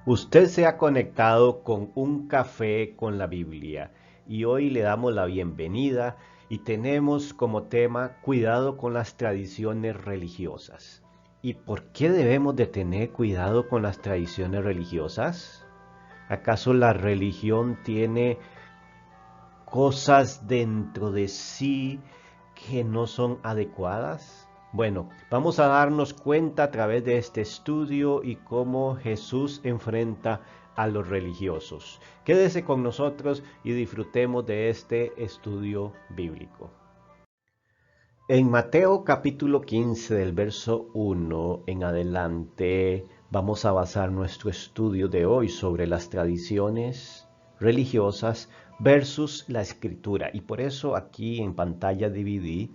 Usted se ha conectado con un café con la Biblia y hoy le damos la bienvenida y tenemos como tema cuidado con las tradiciones religiosas. ¿Y por qué debemos de tener cuidado con las tradiciones religiosas? ¿Acaso la religión tiene cosas dentro de sí que no son adecuadas? Bueno, vamos a darnos cuenta a través de este estudio y cómo Jesús enfrenta a los religiosos. Quédese con nosotros y disfrutemos de este estudio bíblico. En Mateo capítulo 15 del verso 1 en adelante vamos a basar nuestro estudio de hoy sobre las tradiciones religiosas versus la escritura. Y por eso aquí en pantalla dividí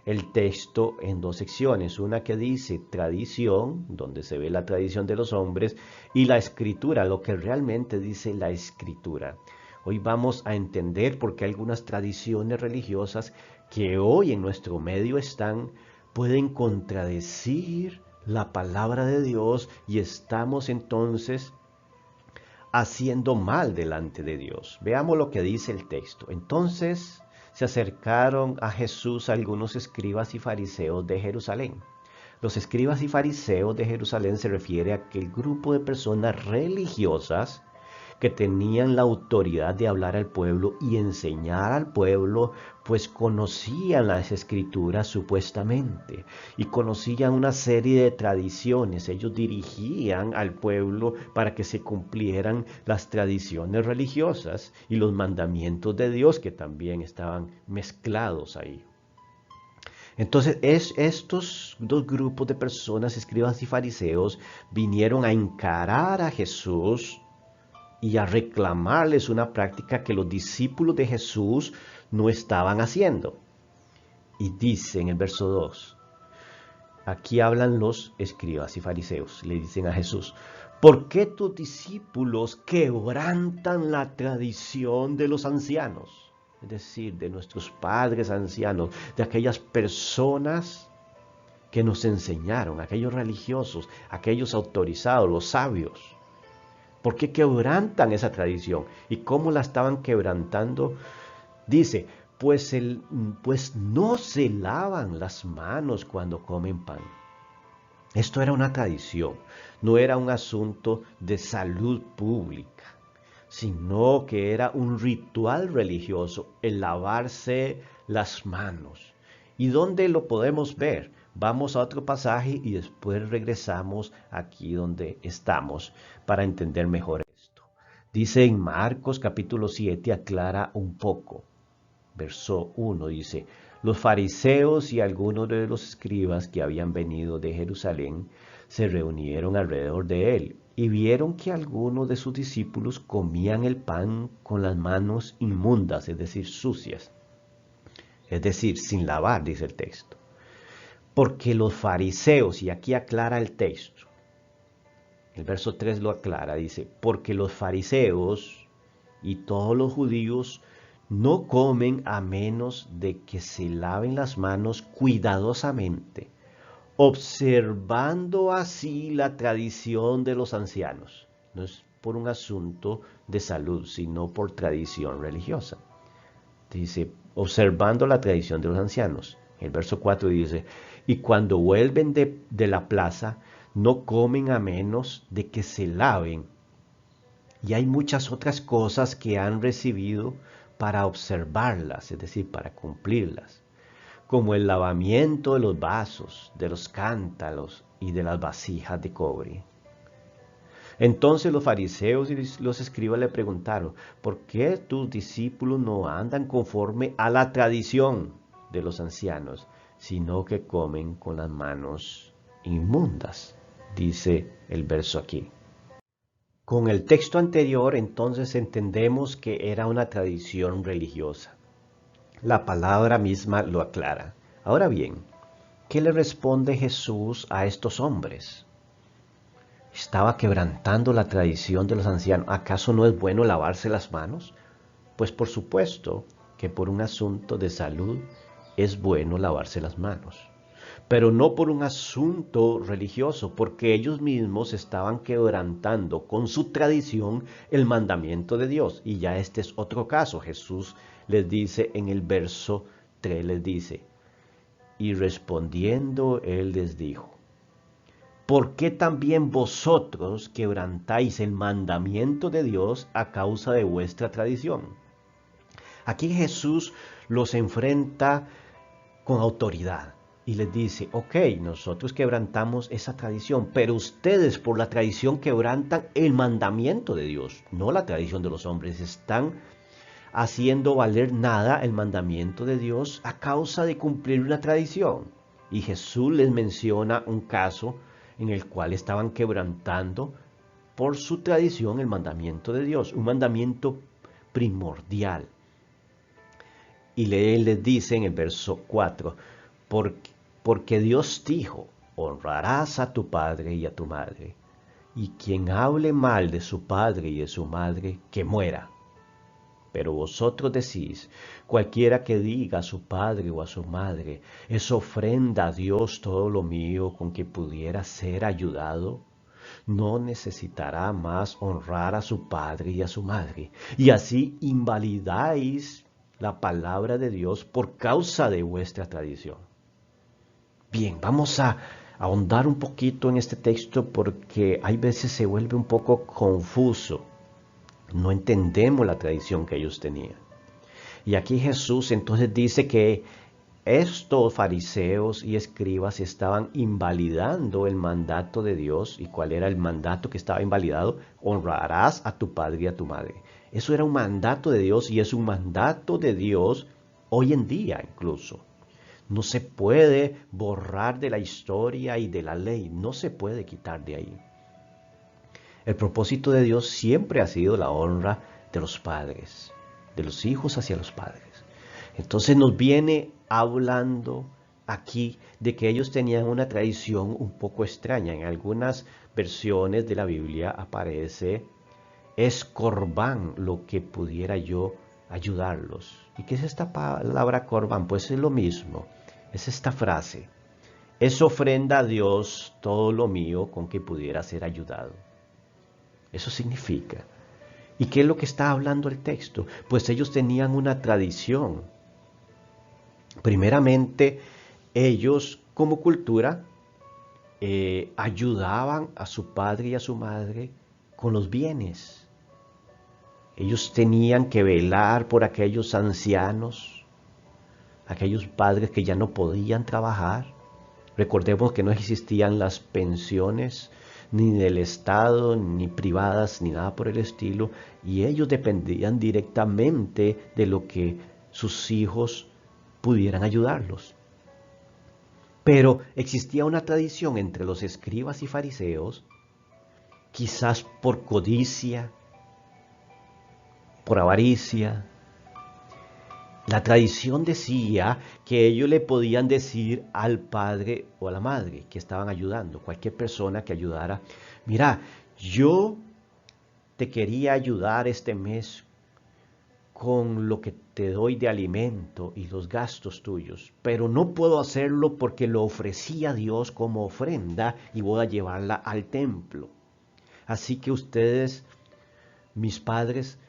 el texto en dos secciones. Una que dice tradición, donde se ve la tradición de los hombres, y la escritura, lo que realmente dice la escritura. Hoy vamos a entender por qué algunas tradiciones religiosas que hoy en nuestro medio están, pueden contradecir la palabra de Dios y estamos entonces haciendo mal delante de Dios. Veamos lo que dice el texto. Entonces se acercaron a Jesús algunos escribas y fariseos de Jerusalén. Los escribas y fariseos de Jerusalén se refiere a aquel grupo de personas religiosas que tenían la autoridad de hablar al pueblo y enseñar al pueblo, pues conocían las escrituras supuestamente y conocían una serie de tradiciones. Ellos dirigían al pueblo para que se cumplieran las tradiciones religiosas y los mandamientos de Dios que también estaban mezclados ahí. Entonces, estos dos grupos de personas, escribas y fariseos, vinieron a encarar a Jesús y a reclamarles una práctica que los discípulos de Jesús no estaban haciendo. Y dice en el verso 2, aquí hablan los escribas y fariseos, le dicen a Jesús, ¿por qué tus discípulos quebrantan la tradición de los ancianos? Es decir, de nuestros padres ancianos, de aquellas personas que nos enseñaron, aquellos religiosos, aquellos autorizados, los sabios. ¿Por qué quebrantan esa tradición? ¿Y cómo la estaban quebrantando? Dice, pues no se lavan las manos cuando comen pan. Esto era una tradición, no era un asunto de salud pública, sino que era un ritual religioso, el lavarse las manos. ¿Y dónde lo podemos ver? Vamos a otro pasaje y después regresamos aquí donde estamos para entender mejor esto. Dice en Marcos capítulo 7, aclara un poco. Verso 1 dice, los fariseos y algunos de los escribas que habían venido de Jerusalén se reunieron alrededor de él y vieron que algunos de sus discípulos comían el pan con las manos inmundas, es decir, sucias, es decir, sin lavar, dice el texto. Porque los fariseos, y aquí aclara el texto, el verso 3 lo aclara, dice, porque los fariseos y todos los judíos no comen a menos de que se laven las manos cuidadosamente, observando así la tradición de los ancianos. No es por un asunto de salud, sino por tradición religiosa. Dice, observando la tradición de los ancianos. El verso 4 dice, y cuando vuelven de la plaza, no comen a menos de que se laven. Y hay muchas otras cosas que han recibido para observarlas, es decir, para cumplirlas, como el lavamiento de los vasos, de los cántaros y de las vasijas de cobre. Entonces los fariseos y los escribas le preguntaron, ¿por qué tus discípulos no andan conforme a la tradición de los ancianos, sino que comen con las manos inmundas? Dice el verso aquí. Con el texto anterior entonces entendemos que era una tradición religiosa. La palabra misma lo aclara. Ahora bien, ¿qué le responde Jesús a estos hombres? ¿Estaba quebrantando la tradición de los ancianos? ¿Acaso no es bueno lavarse las manos? Pues por supuesto que por un asunto de salud es bueno lavarse las manos. pero no por un asunto religioso, porque ellos mismos estaban quebrantando con su tradición el mandamiento de Dios. Y ya este es otro caso. Jesús les dice en el verso 3, les dice, y respondiendo él les dijo, ¿por qué también vosotros quebrantáis el mandamiento de Dios a causa de vuestra tradición? Aquí Jesús los enfrenta con autoridad y les dice, ok, nosotros quebrantamos esa tradición, pero ustedes por la tradición quebrantan el mandamiento de Dios, no la tradición de los hombres. Están haciendo valer nada el mandamiento de Dios a causa de cumplir una tradición. Y Jesús les menciona un caso en el cual estaban quebrantando por su tradición el mandamiento de Dios, un mandamiento primordial. Y él les dice en el verso 4, porque Dios dijo, honrarás a tu padre y a tu madre, y quien hable mal de su padre y de su madre, que muera. Pero vosotros decís, cualquiera que diga a su padre o a su madre, es ofrenda a Dios todo lo mío con que pudiera ser ayudado, no necesitará más honrar a su padre y a su madre. Y así invalidáis la palabra de Dios por causa de vuestra tradición. Bien, vamos a ahondar un poquito en este texto porque hay veces se vuelve un poco confuso. No entendemos la tradición que ellos tenían. Y aquí Jesús entonces dice que estos fariseos y escribas estaban invalidando el mandato de Dios. ¿Y cuál era el mandato que estaba invalidado? Honrarás a tu padre y a tu madre. Eso era un mandato de Dios y es un mandato de Dios hoy en día incluso. No se puede borrar de la historia y de la ley, no se puede quitar de ahí. El propósito de Dios siempre ha sido la honra de los padres, de los hijos hacia los padres. Entonces nos viene hablando aquí de que ellos tenían una tradición un poco extraña. En algunas versiones de la Biblia aparece, es corbán lo que pudiera yo ayudarlos. ¿Y qué es esta palabra corbán? Pues es lo mismo, es esta frase, es ofrenda a Dios todo lo mío con que pudiera ser ayudado. Eso significa. ¿Y qué es lo que está hablando el texto? Pues ellos tenían una tradición. Primeramente, ellos como cultura ayudaban a su padre y a su madre con los bienes. Ellos tenían que velar por aquellos ancianos, aquellos padres que ya no podían trabajar. Recordemos que no existían las pensiones ni del Estado, ni privadas, ni nada por el estilo, y ellos dependían directamente de lo que sus hijos pudieran ayudarlos. Pero existía una tradición entre los escribas y fariseos, quizás por codicia, por avaricia. La tradición decía que ellos le podían decir al padre o a la madre que estaban ayudando, cualquier persona que ayudara, mira, yo te quería ayudar este mes con lo que te doy de alimento y los gastos tuyos, pero no puedo hacerlo porque lo ofrecí a Dios como ofrenda y voy a llevarla al templo. Así que ustedes, mis padres,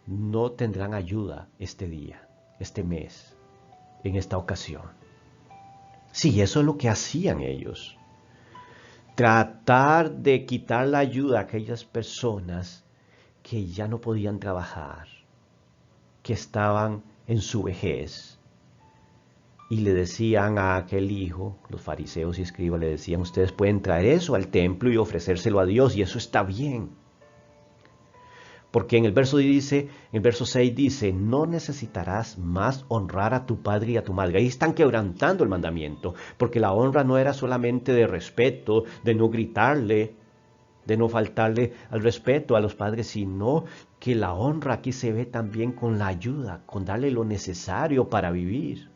no tendrán ayuda este día, este mes, en esta ocasión. Sí, eso es lo que hacían ellos. Tratar de quitar la ayuda a aquellas personas que ya no podían trabajar, que estaban en su vejez. Y le decían a aquel hijo, los fariseos y escribas le decían, ustedes pueden traer eso al templo y ofrecérselo a Dios, y eso está bien. Porque en el verso 6 dice, no necesitarás más honrar a tu padre y a tu madre. Ahí están quebrantando el mandamiento, porque la honra no era solamente de respeto, de no gritarle, de no faltarle al respeto a los padres, sino que la honra aquí se ve también con la ayuda, con darle lo necesario para vivir.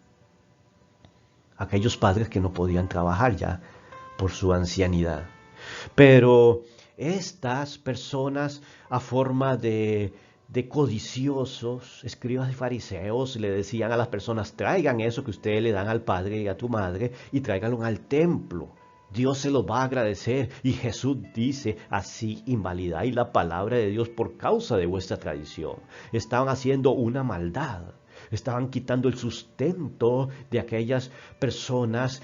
Aquellos padres que no podían trabajar ya por su ancianidad. Pero estas personas a forma de de codiciosos, escribas y fariseos le decían a las personas: traigan eso que ustedes le dan al padre y a tu madre y tráiganlo al templo. Dios se los va a agradecer. Y Jesús dice: así invalidáis la palabra de Dios por causa de vuestra tradición. Estaban haciendo una maldad. Estaban quitando el sustento de aquellas personas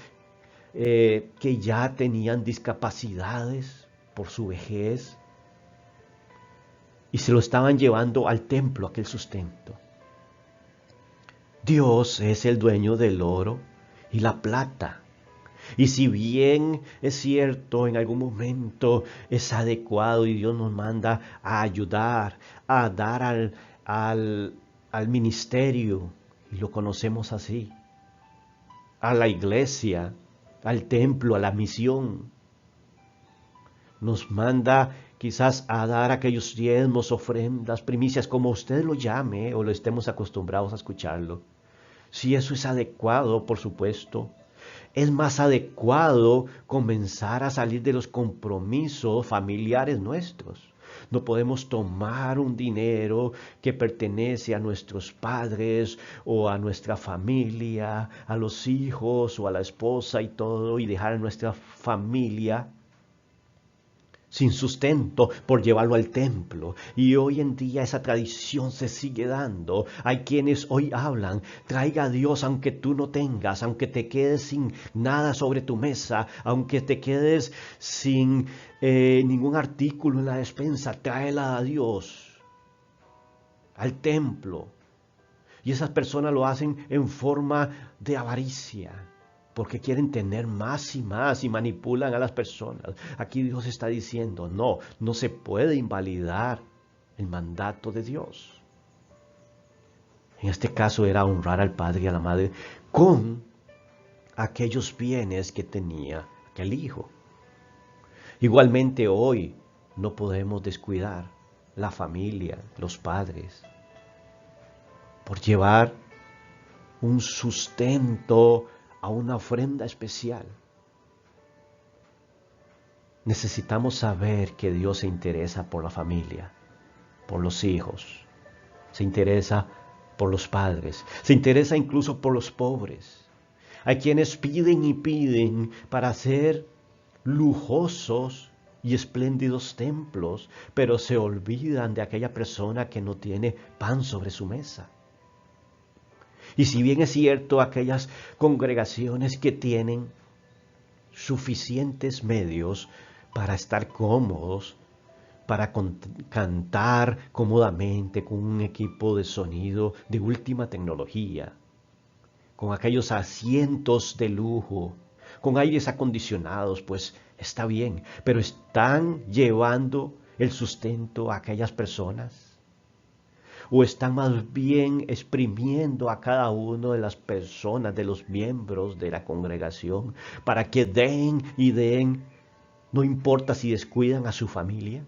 que ya tenían discapacidades por su vejez. Y se lo estaban llevando al templo, aquel sustento. Dios es el dueño del oro y la plata. Y si bien es cierto, en algún momento es adecuado y Dios nos manda a ayudar, a dar al ministerio, y lo conocemos así, a la iglesia, al templo, a la misión. Nos manda quizás a dar aquellos diezmos, ofrendas, primicias, como usted lo llame o lo estemos acostumbrados a escucharlo. Si eso es adecuado, por supuesto. Es más adecuado comenzar a salir de los compromisos familiares nuestros. No podemos tomar un dinero que pertenece a nuestros padres o a nuestra familia, a los hijos o a la esposa y todo, y dejar a nuestra familia sin sustento por llevarlo al templo. Y hoy en día esa tradición se sigue dando. Hay quienes hoy hablan: traiga a Dios aunque tú no tengas, aunque te quedes sin nada sobre tu mesa, aunque te quedes sin ningún artículo en la despensa, tráela a Dios, al templo. Y esas personas lo hacen en forma de avaricia, porque quieren tener más y manipulan a las personas. Aquí Dios está diciendo: no, no se puede invalidar el mandato de Dios. En este caso era honrar al padre y a la madre con aquellos bienes que tenía aquel hijo. Igualmente hoy no podemos descuidar la familia, los padres, por llevar un sustento a una ofrenda especial. Necesitamos saber que Dios se interesa por la familia, por los hijos, se interesa por los padres, se interesa incluso por los pobres. Hay quienes piden y piden para hacer lujosos y espléndidos templos, pero se olvidan de aquella persona que no tiene pan sobre su mesa. Y si bien es cierto, aquellas congregaciones que tienen suficientes medios para estar cómodos, para cantar cómodamente con un equipo de sonido de última tecnología, con aquellos asientos de lujo, con aires acondicionados, pues está bien, pero ¿están llevando el sustento a aquellas personas? ¿O están más bien exprimiendo a cada una de las personas, de los miembros de la congregación, para que den y den, no importa si descuidan a su familia?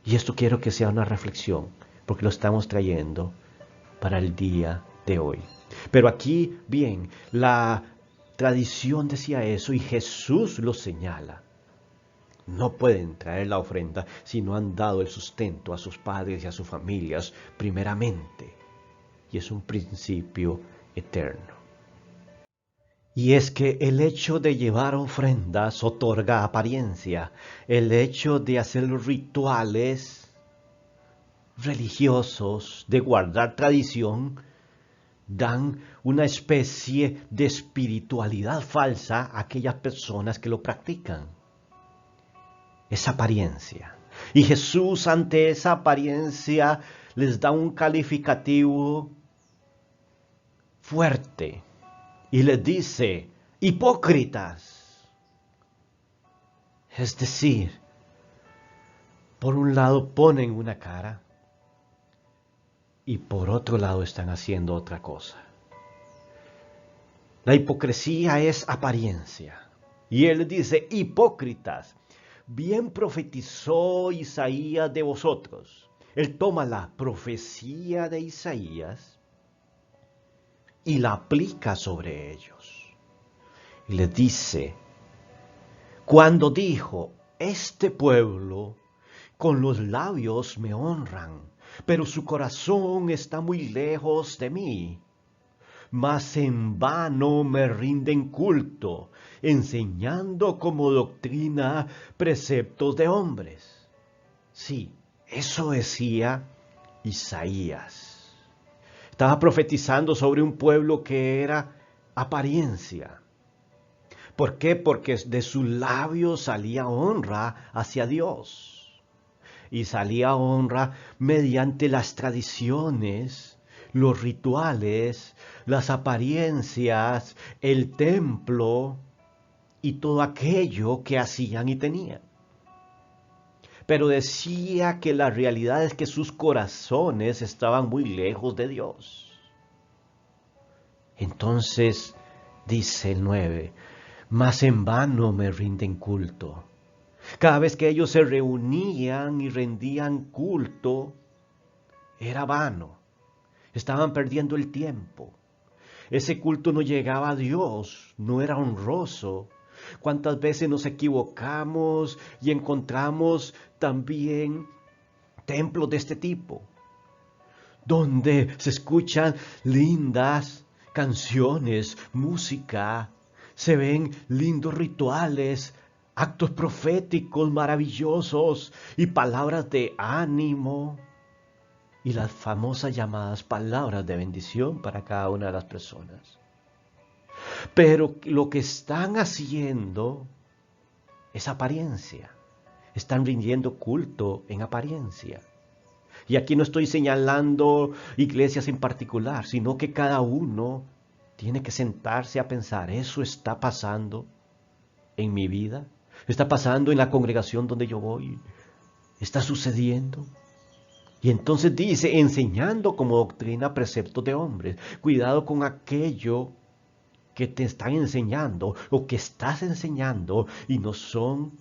Y esto quiero que sea una reflexión, porque lo estamos trayendo para el día de hoy. Pero aquí, bien, la tradición decía eso y Jesús lo señala. No pueden traer la ofrenda si no han dado el sustento a sus padres y a sus familias primeramente. Y es un principio eterno. Y es que el hecho de llevar ofrendas otorga apariencia. El hecho de hacer rituales religiosos, de guardar tradición, dan una especie de espiritualidad falsa a aquellas personas que lo practican. Esa apariencia. Y Jesús ante esa apariencia les da un calificativo fuerte y les dice: hipócritas. Es decir, por un lado ponen una cara y por otro lado están haciendo otra cosa. La hipocresía es apariencia. Y él dice: hipócritas. Bien profetizó Isaías de vosotros. Él toma la profecía de Isaías y la aplica sobre ellos. Y les dice, cuando dijo: este pueblo Con los labios me honran, pero su corazón está muy lejos de mí. Mas en vano me rinden culto, enseñando como doctrina preceptos de hombres. Sí, eso decía Isaías. Estaba profetizando sobre un pueblo que era apariencia. ¿Por qué? Porque de sus labios salía honra hacia Dios. Y salía honra mediante las tradiciones, los rituales, las apariencias, el templo y todo aquello que hacían y tenían. Pero decía que la realidad es que sus corazones estaban muy lejos de Dios. Entonces dice el 9, mas en vano me rinden culto. Cada vez que ellos se reunían y rendían culto, era vano. Estaban perdiendo el tiempo. Ese culto no llegaba a Dios, no era honroso. ¿Cuántas veces nos equivocamos y encontramos también templos de este tipo? Donde se escuchan lindas canciones, música, se ven lindos rituales, actos proféticos maravillosos y palabras de ánimo y las famosas llamadas palabras de bendición para cada una de las personas. Pero lo que están haciendo es apariencia. Están rindiendo culto en apariencia. Y aquí no estoy señalando iglesias en particular, sino que cada uno tiene que sentarse a pensar, ¿eso está pasando en mi vida? ¿Está pasando en la congregación donde yo voy? ¿Está sucediendo? Y entonces dice, enseñando como doctrina preceptos de hombres. Cuidado con aquello que te están enseñando o que estás enseñando y no son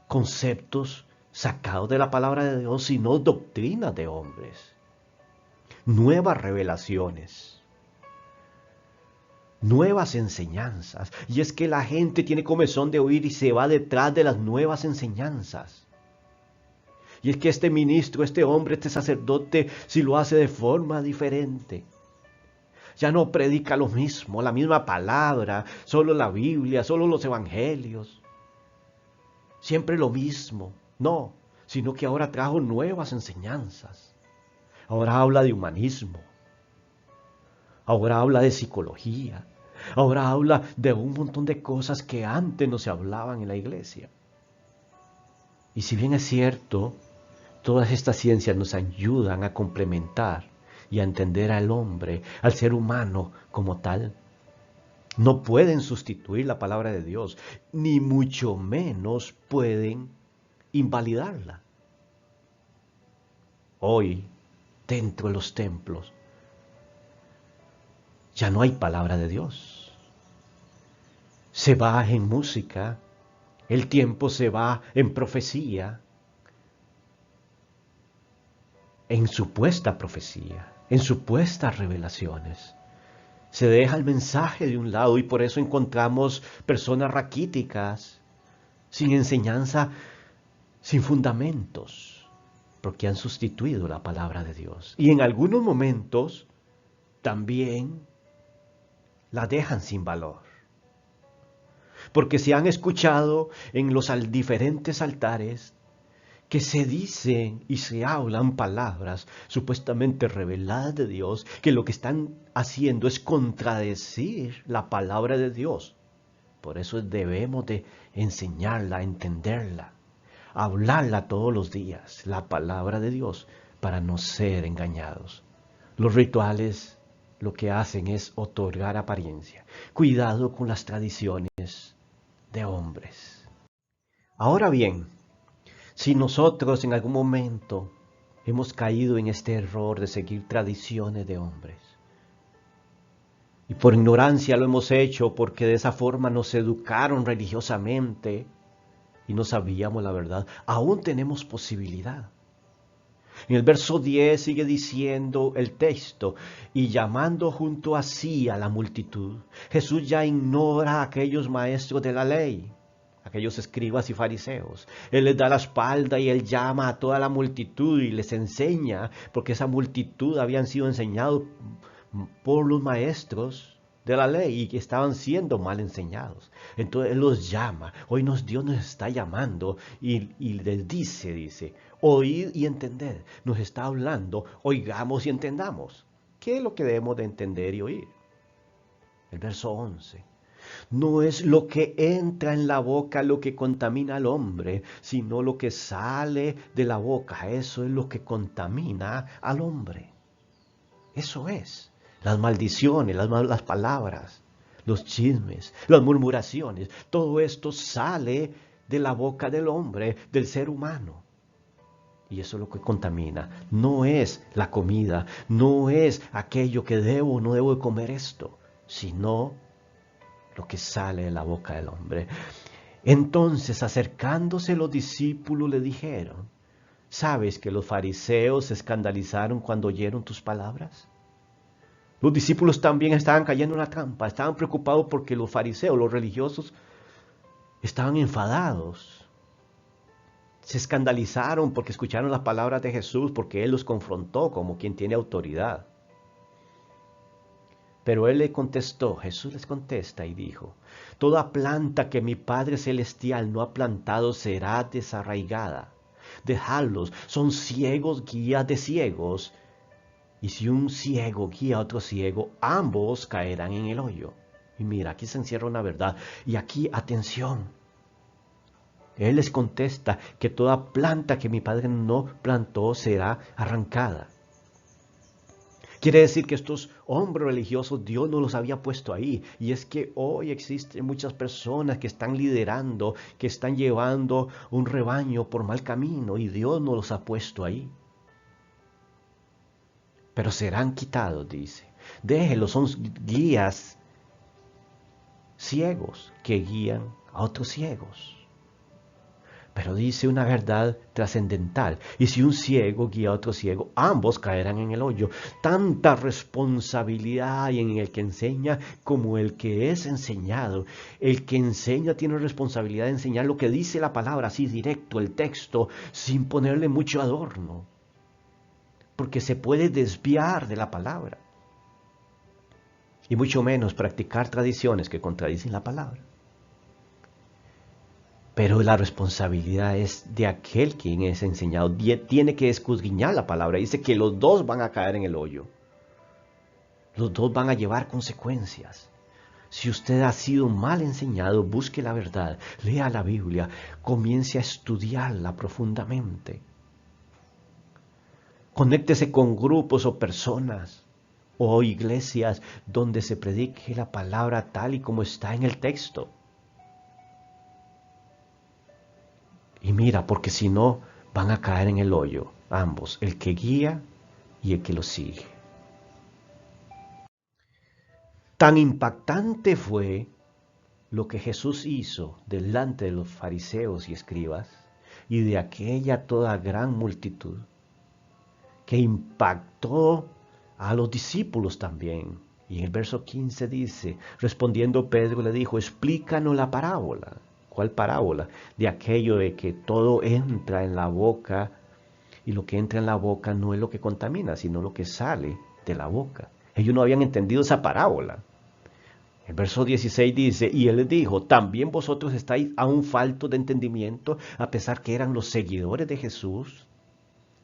conceptos sacados de la palabra de Dios, sino doctrinas de hombres. Nuevas revelaciones. Nuevas enseñanzas. Y es que la gente tiene comezón de oír y se va detrás de las nuevas enseñanzas. Y es que este ministro, este hombre, este sacerdote, si lo hace de forma diferente, ya no predica lo mismo, la misma palabra, solo la Biblia, solo los evangelios. Siempre lo mismo. No, sino que ahora trajo nuevas enseñanzas. Ahora habla de humanismo. Ahora habla de psicología. Ahora habla de un montón de cosas que antes no se hablaban en la iglesia. Y si bien es cierto, todas estas ciencias nos ayudan a complementar y a entender al hombre, al ser humano como tal, no pueden sustituir la palabra de Dios, ni mucho menos pueden invalidarla. Hoy, dentro de los templos, ya no hay palabra de Dios. Se va en música, el tiempo se va en profecía, en supuesta profecía, en supuestas revelaciones. Se deja el mensaje de un lado y por eso encontramos personas raquíticas, sin enseñanza, sin fundamentos, porque han sustituido la palabra de Dios. Y en algunos momentos también la dejan sin valor. Porque se han escuchado en los diferentes altares que se dicen y se hablan palabras supuestamente reveladas de Dios, que lo que están haciendo es contradecir la palabra de Dios. Por eso debemos de enseñarla, entenderla, hablarla todos los días, la palabra de Dios, para no ser engañados. Los rituales lo que hacen es otorgar apariencia. Cuidado con las tradiciones de hombres. Ahora bien, si nosotros en algún momento hemos caído en este error de seguir tradiciones de hombres, y por ignorancia lo hemos hecho porque de esa forma nos educaron religiosamente y no sabíamos la verdad, aún tenemos posibilidad. En el verso 10 sigue diciendo el texto, y llamando junto a sí a la multitud, Jesús ya ignora a aquellos maestros de la ley, aquellos escribas y fariseos. Él les da la espalda y él llama a toda la multitud y les enseña, porque esa multitud habían sido enseñados por los maestros de la ley y que estaban siendo mal enseñados. Entonces Él los llama. Hoy Dios nos está llamando y les dice, oíd y entended. Nos está hablando, oigamos y entendamos. ¿Qué es lo que debemos de entender y oír? El verso 11. No es lo que entra en la boca lo que contamina al hombre, sino lo que sale de la boca. Eso es lo que contamina al hombre. Eso es. Las maldiciones, las malas palabras, los chismes, las murmuraciones, todo esto sale de la boca del hombre, del ser humano. Y eso es lo que contamina. No es la comida, no es aquello que debo o no debo de comer esto, sino lo que sale de la boca del hombre. Entonces, acercándose los discípulos le dijeron, ¿sabes que los fariseos se escandalizaron cuando oyeron tus palabras? Los discípulos también estaban cayendo en la trampa, estaban preocupados porque los fariseos, los religiosos, estaban enfadados. Se escandalizaron porque escucharon las palabras de Jesús, porque Él los confrontó como quien tiene autoridad. Pero Él le contestó, Jesús les contesta y dijo, toda planta que mi Padre Celestial no ha plantado será desarraigada. Dejadlos, son ciegos guías de ciegos. Y si un ciego guía a otro ciego, ambos caerán en el hoyo. Y mira, aquí se encierra una verdad. Y aquí, atención. Él les contesta que toda planta que mi Padre no plantó será arrancada. Quiere decir que estos hombres religiosos Dios no los había puesto ahí. Y es que hoy existen muchas personas que están liderando, que están llevando un rebaño por mal camino y Dios no los ha puesto ahí. Pero serán quitados, dice. Déjenlos, son guías ciegos que guían a otros ciegos. Pero dice una verdad trascendental. Y si un ciego guía a otro ciego, ambos caerán en el hoyo. Tanta responsabilidad hay en el que enseña como el que es enseñado. El que enseña tiene responsabilidad de enseñar lo que dice la palabra, así directo, el texto, sin ponerle mucho adorno. Porque se puede desviar de la palabra. Y mucho menos practicar tradiciones que contradicen la palabra. Pero la responsabilidad es de aquel quien es enseñado. Tiene que escudriñar la palabra. Dice que los dos van a caer en el hoyo. Los dos van a llevar consecuencias. Si usted ha sido mal enseñado, busque la verdad. Lea la Biblia. Comience a estudiarla profundamente. Conéctese con grupos o personas o iglesias donde se predique la palabra tal y como está en el texto. Y mira, porque si no, van a caer en el hoyo, ambos, el que guía y el que lo sigue. Tan impactante fue lo que Jesús hizo delante de los fariseos y escribas y de aquella toda gran multitud, que impactó a los discípulos también. Y en el verso 15 dice, respondiendo Pedro le dijo, explícanos la parábola. ¿Cuál parábola? De aquello de que todo entra en la boca y lo que entra en la boca no es lo que contamina, sino lo que sale de la boca. Ellos no habían entendido esa parábola. El verso 16 dice, y él les dijo, ¿también vosotros estáis aún faltos de entendimiento, a pesar que eran los seguidores de Jesús,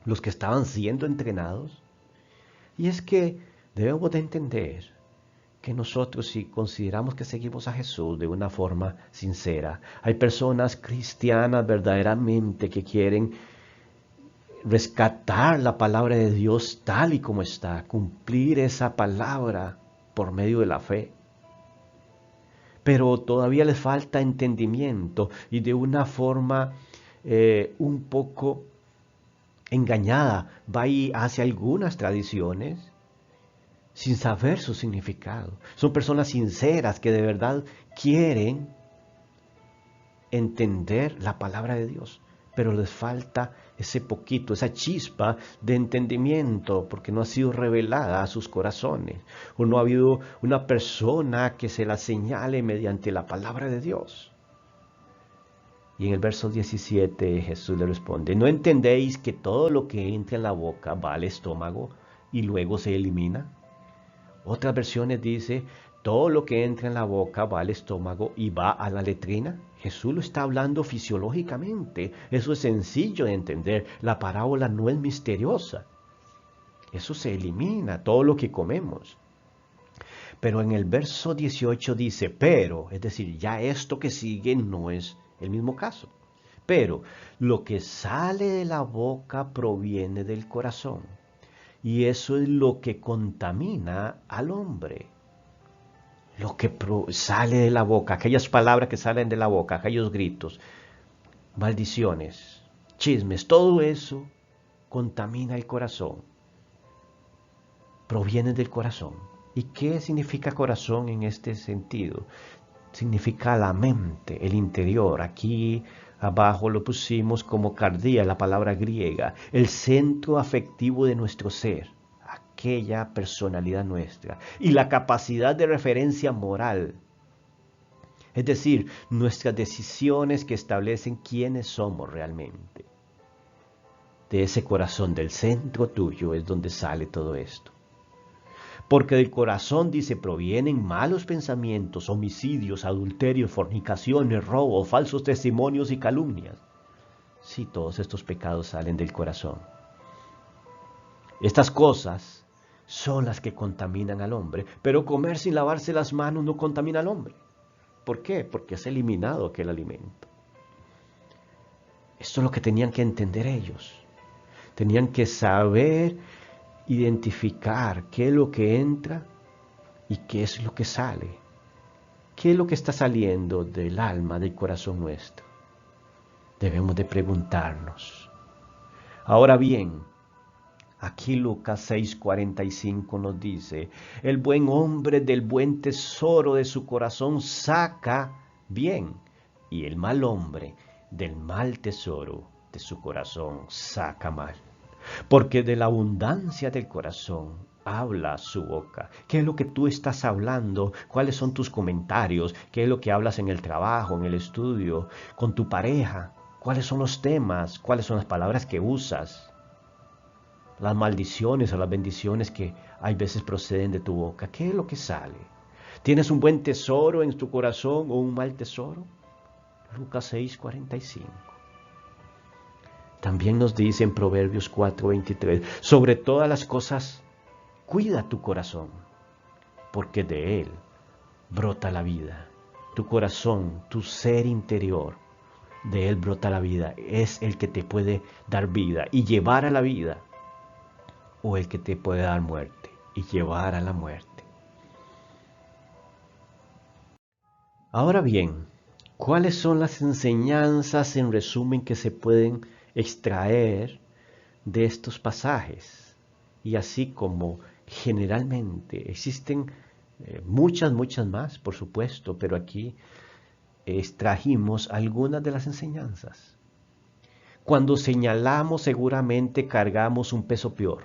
los que estaban siendo entrenados? Y es que debemos de entender que nosotros, si consideramos que seguimos a Jesús de una forma sincera, hay personas cristianas verdaderamente que quieren rescatar la palabra de Dios tal y como está, cumplir esa palabra por medio de la fe. Pero todavía les falta entendimiento y de una forma un poco engañada va y hace algunas tradiciones sin saber su significado. Son personas sinceras que de verdad quieren entender la palabra de Dios, pero les falta ese poquito, esa chispa de entendimiento, porque no ha sido revelada a sus corazones, o no ha habido una persona que se la señale mediante la palabra de Dios. Y en el verso 17 Jesús le responde, ¿no entendéis que todo lo que entra en la boca va al estómago y luego se elimina? Otras versiones dice, todo lo que entra en la boca va al estómago y va a la letrina. Jesús lo está hablando fisiológicamente. Eso es sencillo de entender. La parábola no es misteriosa. Eso se elimina, todo lo que comemos. Pero en el verso 18 dice, pero, es decir, ya esto que sigue no es el mismo caso. Pero lo que sale de la boca proviene del corazón. Y eso es lo que contamina al hombre. Lo que sale de la boca, aquellas palabras que salen de la boca, aquellos gritos, maldiciones, chismes, todo eso contamina el corazón. Proviene del corazón. ¿Y qué significa corazón en este sentido? Significa la mente, el interior. Aquí abajo lo pusimos como cardía, la palabra griega, el centro afectivo de nuestro ser, aquella personalidad nuestra, y la capacidad de referencia moral, es decir, nuestras decisiones que establecen quiénes somos realmente. De ese corazón, del centro tuyo, es donde sale todo esto. Porque del corazón, dice, provienen malos pensamientos, homicidios, adulterios, fornicaciones, robos, falsos testimonios y calumnias. Sí, todos estos pecados salen del corazón. Estas cosas son las que contaminan al hombre, pero comer sin lavarse las manos no contamina al hombre. ¿Por qué? Porque has eliminado aquel alimento. Esto es lo que tenían que entender ellos. Tenían que saber identificar qué es lo que entra y qué es lo que sale. ¿Qué es lo que está saliendo del alma, del corazón nuestro? Debemos de preguntarnos. Ahora bien, aquí Lucas 6:45 nos dice, el buen hombre del buen tesoro de su corazón saca bien, y el mal hombre del mal tesoro de su corazón saca mal. Porque de la abundancia del corazón habla su boca. ¿Qué es lo que tú estás hablando? ¿Cuáles son tus comentarios? ¿Qué es lo que hablas en el trabajo, en el estudio, con tu pareja? ¿Cuáles son los temas? ¿Cuáles son las palabras que usas? Las maldiciones o las bendiciones que hay veces proceden de tu boca. ¿Qué es lo que sale? ¿Tienes un buen tesoro en tu corazón o un mal tesoro? Lucas 6:45. También nos dice en Proverbios 4:23, sobre todas las cosas, cuida tu corazón, porque de él brota la vida. Tu corazón, tu ser interior, de él brota la vida. Es el que te puede dar vida y llevar a la vida, o el que te puede dar muerte y llevar a la muerte. Ahora bien, ¿cuáles son las enseñanzas en resumen que se pueden extraer de estos pasajes? Y así como generalmente existen muchas más, por supuesto, pero aquí extrajimos algunas de las enseñanzas. Cuando señalamos, seguramente cargamos un peso peor.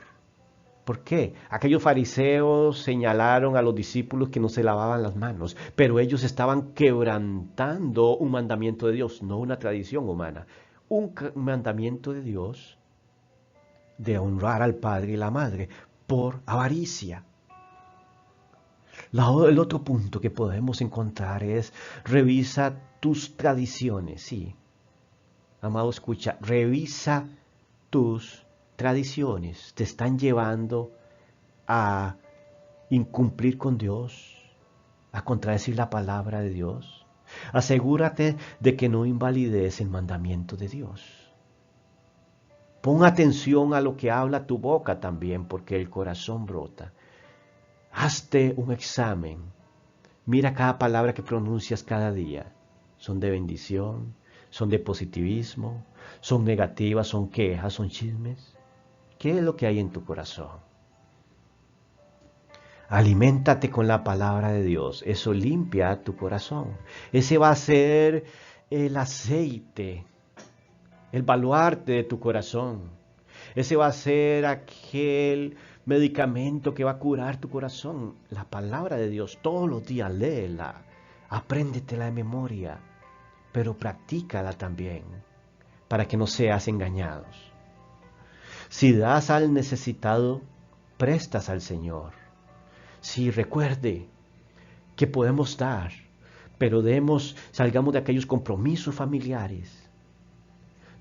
¿Por qué? Aquellos fariseos señalaron a los discípulos que no se lavaban las manos, pero ellos estaban quebrantando un mandamiento de Dios, no una tradición humana. Un mandamiento de Dios de honrar al padre y la madre por avaricia. El otro punto que podemos encontrar es revisa tus tradiciones, sí. Amado, escucha, revisa tus tradiciones. Te están llevando a incumplir con Dios, a contradecir la palabra de Dios. Asegúrate de que no invalides el mandamiento de Dios. Pon atención a lo que habla tu boca también, porque el corazón brota. Hazte un examen. Mira cada palabra que pronuncias cada día. ¿Son de bendición? ¿Son de positivismo? ¿Son negativas? ¿Son quejas? ¿Son chismes? ¿Qué es lo que hay en tu corazón? Aliméntate con la palabra de Dios. Eso limpia tu corazón. Ese va a ser el aceite, el baluarte de tu corazón. Ese va a ser aquel medicamento que va a curar tu corazón. La palabra de Dios, todos los días léela, apréndetela de memoria. pero practícala también, para que no seas engañados. Si das al necesitado, prestas al Señor. Si recuerde que podemos dar, pero salgamos de aquellos compromisos familiares.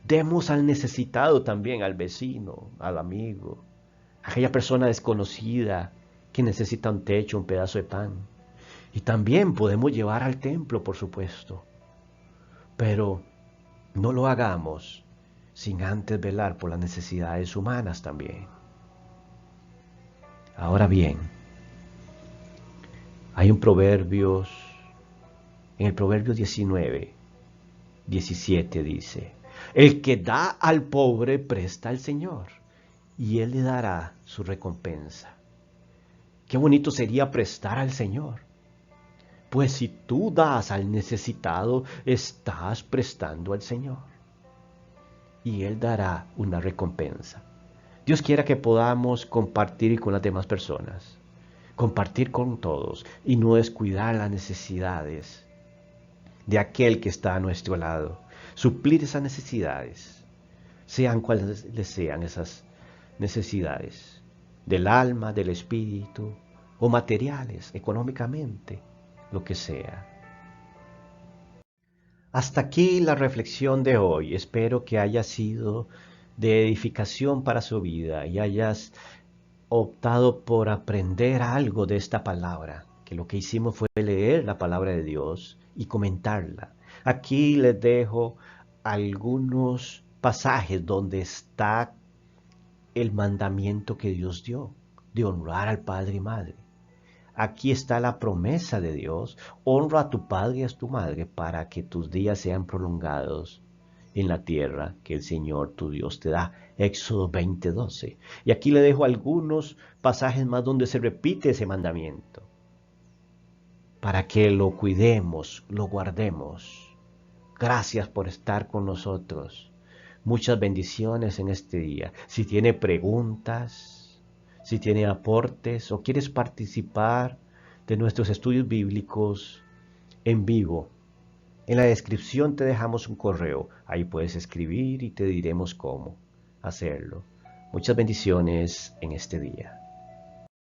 Demos al necesitado también, al vecino, al amigo, a aquella persona desconocida que necesita un techo, un pedazo de pan. Y también podemos llevar al templo, por supuesto. Pero no lo hagamos sin antes velar por las necesidades humanas también. Ahora bien, hay un en el Proverbio 19, 17 dice, el que da al pobre presta al Señor, y Él le dará su recompensa. Qué bonito sería prestar al Señor. Pues si tú das al necesitado, estás prestando al Señor. Y Él dará una recompensa. Dios quiera que podamos compartir con las demás personas, compartir con todos y no descuidar las necesidades de aquel que está a nuestro lado. Suplir esas necesidades, sean cuales sean esas necesidades, del alma, del espíritu o materiales, económicamente, lo que sea. Hasta aquí la reflexión de hoy. Espero que haya sido de edificación para su vida y hayas optado por aprender algo de esta palabra, que lo que hicimos fue leer la palabra de Dios y comentarla. Aquí les dejo algunos pasajes donde está el mandamiento que Dios dio, de honrar al padre y madre. Aquí está la promesa de Dios, honra a tu padre y a tu madre para que tus días sean prolongados en la tierra que el Señor tu Dios te da. Éxodo 20:12. Y aquí le dejo algunos pasajes más donde se repite ese mandamiento, para que lo cuidemos, lo guardemos. Gracias por estar con nosotros. Muchas bendiciones en este día. Si tiene preguntas, si tiene aportes o quieres participar de nuestros estudios bíblicos en vivo, en la descripción te dejamos un correo. Ahí puedes escribir y te diremos cómo hacerlo. Muchas bendiciones en este día.